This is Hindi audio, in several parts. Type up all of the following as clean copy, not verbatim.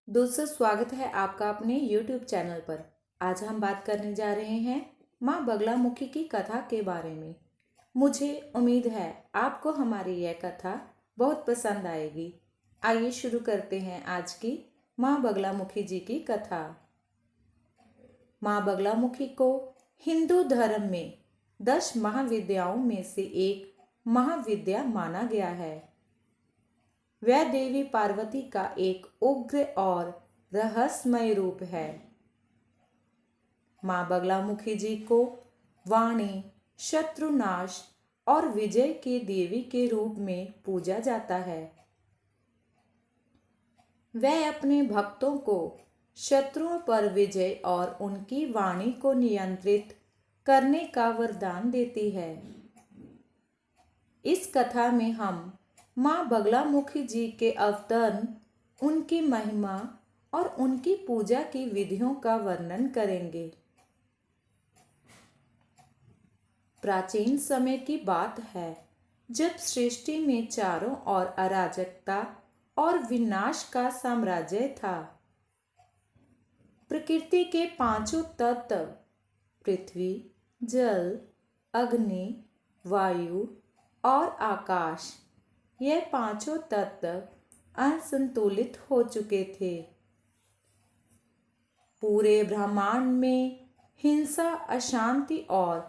दोस्तों, स्वागत है आपका अपने YouTube चैनल पर। आज हम बात करने जा रहे हैं माँ बगलामुखी की कथा के बारे में। मुझे उम्मीद है आपको हमारी यह कथा बहुत पसंद आएगी। आइए शुरू करते हैं आज की माँ बगलामुखी जी की कथा। माँ बगलामुखी को हिंदू धर्म में 10 महाविद्याओं में से एक महाविद्या माना गया है। वह देवी पार्वती का एक उग्र और रहस्यमय रूप है। माँ बगलामुखी जी को वाणी, शत्रुनाश और विजय के देवी के रूप में पूजा जाता है। वह अपने भक्तों को शत्रुओं पर विजय और उनकी वाणी को नियंत्रित करने का वरदान देती है। इस कथा में हम माँ बगलामुखी जी के अवतरण, उनकी महिमा और उनकी पूजा की विधियों का वर्णन करेंगे। प्राचीन समय की बात है जब सृष्टि में चारों ओर अराजकता और विनाश का साम्राज्य था। प्रकृति के 5 तत्व पृथ्वी, जल, अग्नि, वायु और आकाश, यह 5 तत्व असंतुलित हो चुके थे। पूरे ब्रह्मांड में हिंसा, अशांति और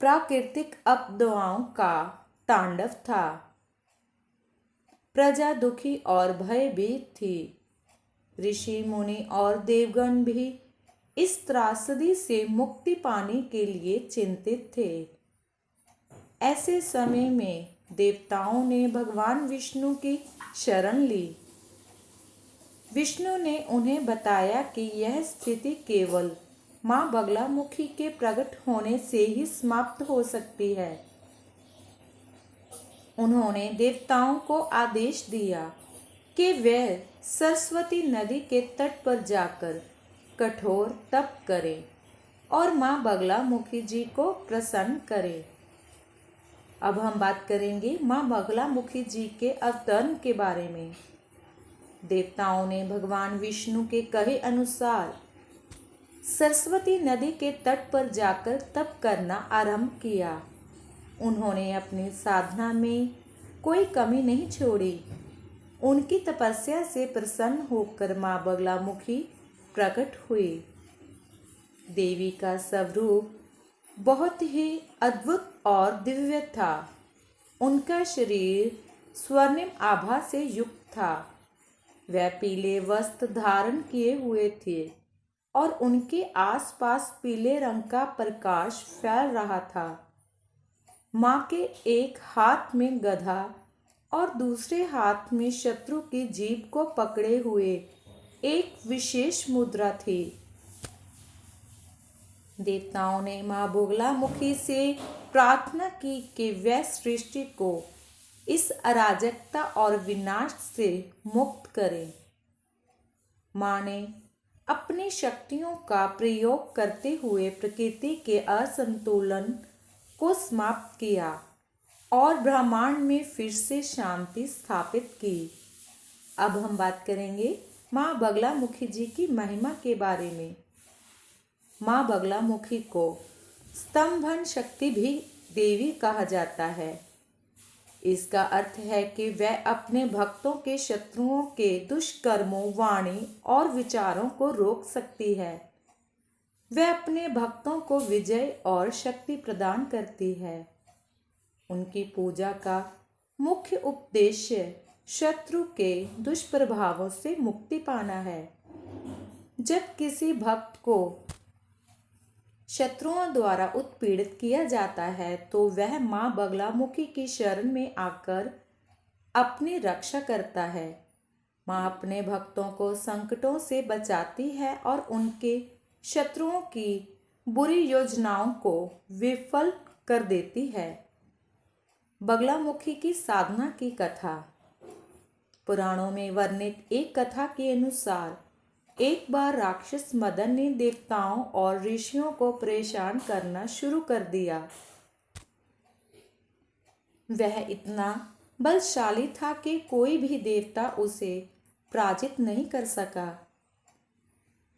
प्राकृतिक आपदाओं का तांडव था। प्रजा दुखी और भयभीत थी। ऋषि, मुनि और देवगण भी इस त्रासदी से मुक्ति पाने के लिए चिंतित थे। ऐसे समय में देवताओं ने भगवान विष्णु की शरण ली। विष्णु ने उन्हें बताया कि यह स्थिति केवल माँ बगलामुखी के प्रकट होने से ही समाप्त हो सकती है। उन्होंने देवताओं को आदेश दिया कि वे सरस्वती नदी के तट पर जाकर कठोर तप करें और माँ बगलामुखी जी को प्रसन्न करें। अब हम बात करेंगे माँ बगलामुखी जी के अवतरण के बारे में। देवताओं ने भगवान विष्णु के कहे अनुसार सरस्वती नदी के तट पर जाकर तप करना आरंभ किया। उन्होंने अपनी साधना में कोई कमी नहीं छोड़ी। उनकी तपस्या से प्रसन्न होकर माँ बगलामुखी प्रकट हुई। देवी का स्वरूप बहुत ही अद्भुत और दिव्य था। उनका शरीर स्वर्णिम आभा से युक्त था। वह पीले वस्त्र धारण किए हुए थे और उनके आसपास पीले रंग का प्रकाश फैल रहा था। माँ के एक हाथ में गदा और दूसरे हाथ में शत्रु की जीभ को पकड़े हुए एक विशेष मुद्रा थी। देवताओं ने माँ बगलामुखी से प्रार्थना की कि वह सृष्टि को इस अराजकता और विनाश से मुक्त करें। माँ ने अपनी शक्तियों का प्रयोग करते हुए प्रकृति के असंतुलन को समाप्त किया और ब्रह्मांड में फिर से शांति स्थापित की। अब हम बात करेंगे माँ बगलामुखी जी की महिमा के बारे में। माँ बगलामुखी को स्तंभन शक्ति भी देवी कहा जाता है। इसका अर्थ है कि वह अपने भक्तों के शत्रुओं के दुष्कर्मों, वाणी और विचारों को रोक सकती है। वह अपने भक्तों को विजय और शक्ति प्रदान करती है। उनकी पूजा का मुख्य उद्देश्य शत्रु के दुष्प्रभावों से मुक्ति पाना है। जब किसी भक्त को शत्रुओं द्वारा उत्पीड़ित किया जाता है तो वह माँ बगलामुखी की शरण में आकर अपनी रक्षा करता है। माँ अपने भक्तों को संकटों से बचाती है और उनके शत्रुओं की बुरी योजनाओं को विफल कर देती है। बगलामुखी की साधना की कथा। पुराणों में वर्णित एक कथा के अनुसार एक बार राक्षस मदन ने देवताओं और ऋषियों को परेशान करना शुरू कर दिया। वह इतना बलशाली था कि कोई भी देवता उसे पराजित नहीं कर सका।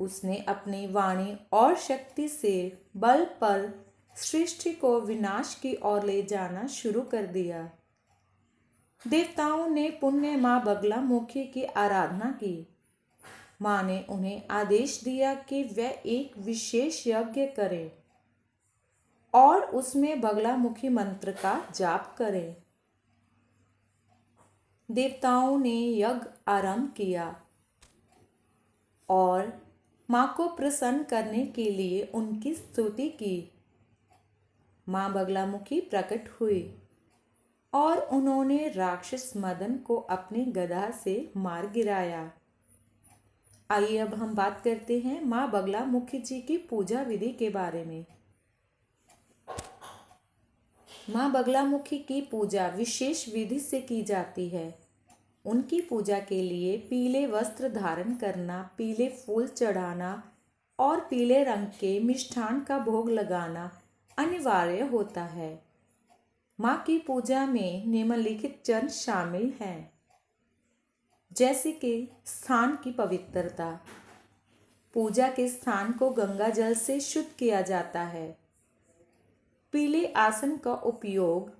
उसने अपनी वाणी और शक्ति से बल पर सृष्टि को विनाश की ओर ले जाना शुरू कर दिया। देवताओं ने पुण्य माँ बगलामुखी की आराधना की। माँ ने उन्हें आदेश दिया कि वे एक विशेष यज्ञ करें और उसमें बगलामुखी मंत्र का जाप करें। देवताओं ने यज्ञ आरंभ किया और माँ को प्रसन्न करने के लिए उनकी स्तुति की। माँ बगलामुखी प्रकट हुई और उन्होंने राक्षस मदन को अपनी गदा से मार गिराया। आइए अब हम बात करते हैं माँ बगलामुखी जी की पूजा विधि के बारे में। माँ बगलामुखी की पूजा विशेष विधि से की जाती है। उनकी पूजा के लिए पीले वस्त्र धारण करना, पीले फूल चढ़ाना और पीले रंग के मिष्ठान का भोग लगाना अनिवार्य होता है। माँ की पूजा में निम्नलिखित चरण शामिल हैं, जैसे कि स्थान की पवित्रता। पूजा के स्थान को गंगा जल से शुद्ध किया जाता है। पीले आसन का उपयोग।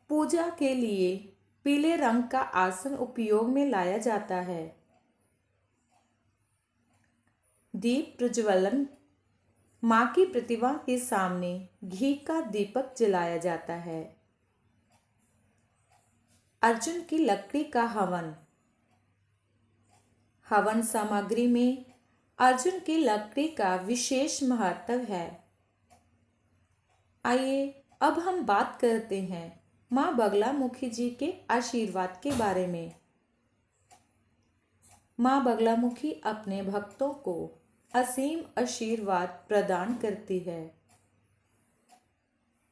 पूजा के लिए पीले रंग का आसन उपयोग में लाया जाता है। दीप प्रज्वलन। माँ की प्रतिमा के सामने घी का दीपक जलाया जाता है। अर्जुन की लकड़ी का हवन। हवन सामग्री में अर्जुन की लकड़ी का विशेष महत्व है। आइए अब हम बात करते हैं माँ बगलामुखी जी के आशीर्वाद के बारे में। माँ बगलामुखी अपने भक्तों को असीम आशीर्वाद प्रदान करती है।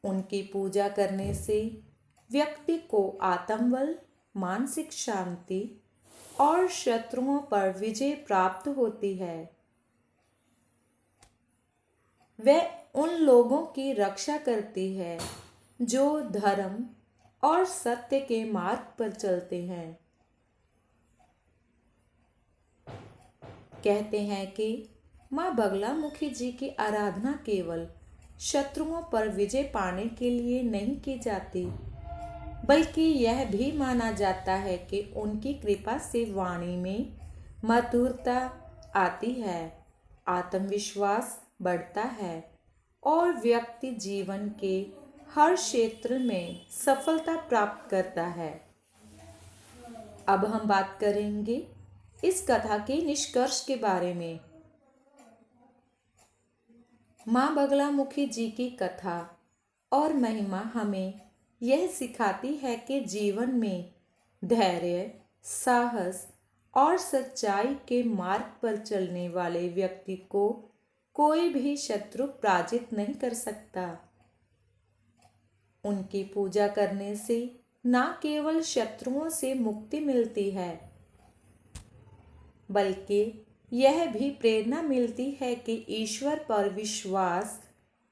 उनकी पूजा करने से व्यक्ति को आत्मबल, मानसिक शांति और शत्रुओं पर विजय प्राप्त होती है। वह उन लोगों की रक्षा करती है जो धर्म और सत्य के मार्ग पर चलते हैं। कहते हैं कि माँ बगलामुखी जी की आराधना केवल शत्रुओं पर विजय पाने के लिए नहीं की जाती, बल्कि यह भी माना जाता है कि उनकी कृपा से वाणी में मधुरता आती है, आत्मविश्वास बढ़ता है और व्यक्ति जीवन के हर क्षेत्र में सफलता प्राप्त करता है। अब हम बात करेंगे इस कथा के निष्कर्ष के बारे में। माँ बगलामुखी जी की कथा और महिमा हमें यह सिखाती है कि जीवन में धैर्य, साहस और सच्चाई के मार्ग पर चलने वाले व्यक्ति को कोई भी शत्रु पराजित नहीं कर सकता। उनकी पूजा करने से न केवल शत्रुओं से मुक्ति मिलती है, बल्कि यह भी प्रेरणा मिलती है कि ईश्वर पर विश्वास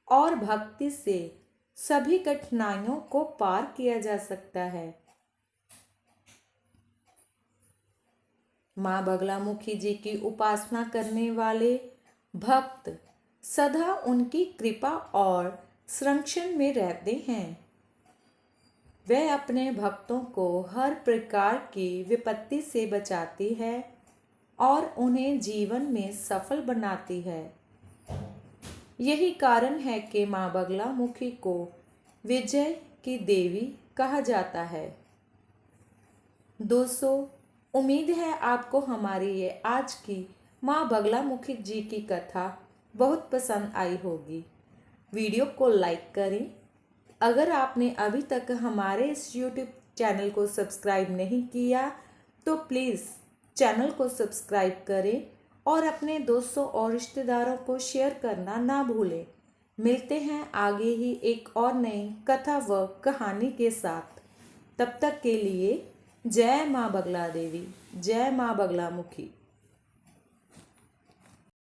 और भक्ति से सभी कठिनाइयों को पार किया जा सकता है। माँ बगलामुखी जी की उपासना करने वाले भक्त सदा उनकी कृपा और संरक्षण में रहते हैं। वे अपने भक्तों को हर प्रकार की विपत्ति से बचाती है और उन्हें जीवन में सफल बनाती है। यही कारण है कि माँ बगलामुखी को विजय की देवी कहा जाता है। दोस्तों, उम्मीद है आपको हमारी ये आज की माँ बगलामुखी जी की कथा बहुत पसंद आई होगी। वीडियो को लाइक करें। अगर आपने अभी तक हमारे इस YouTube चैनल को सब्सक्राइब नहीं किया तो प्लीज़ चैनल को सब्सक्राइब करें और अपने दोस्तों और रिश्तेदारों को शेयर करना ना भूलें। मिलते हैं आगे ही एक और नई कथा व कहानी के साथ। तब तक के लिए जय माँ बगला देवी, जय माँ बगलामुखी।